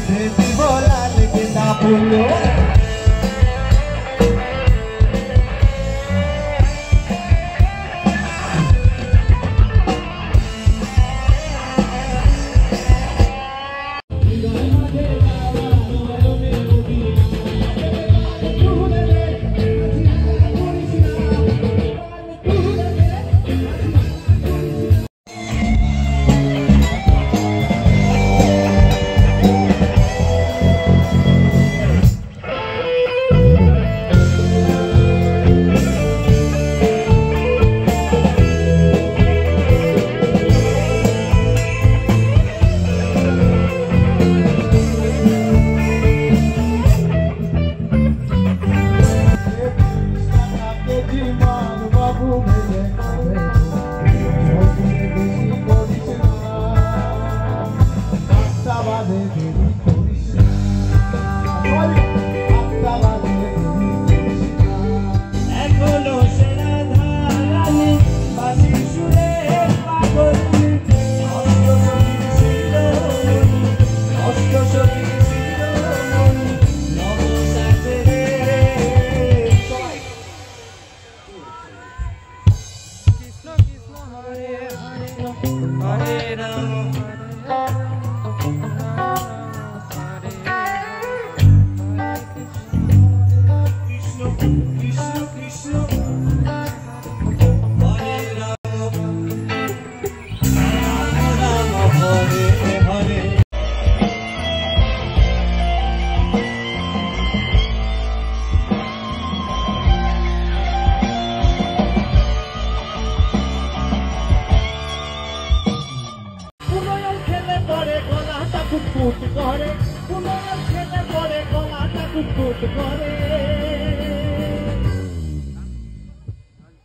বেঁধে দিব লাল গেঁদা ফুল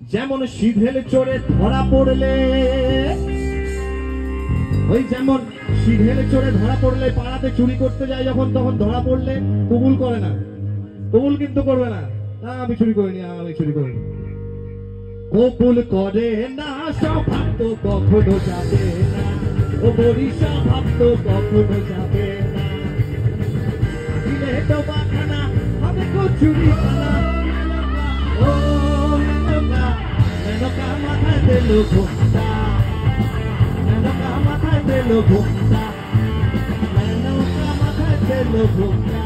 যেমন সিধেলে চড়ে ধরা পড়লে ওই যেমন সিধেলে চড়ে ধরা পড়লে পাড়াতে চুরি করতে যায় যখন তখন ধরা পড়লে কবুল করে না কবুল কিন্তু করবে না আমি চুরি করিনি আমি চুরি করিনি কবুল করে না স্বভাব তো কখনো যাবে না ও বড়ি স্বভাব তো কখনো যাবে না দিলে তো বাখানা হবে চুরি খানা ও মেনকা মাথায় দিল ঘুমটা মেনকা মাথায় দিল ঘুমটা মেনকা মাথায় দিল ঘুমটা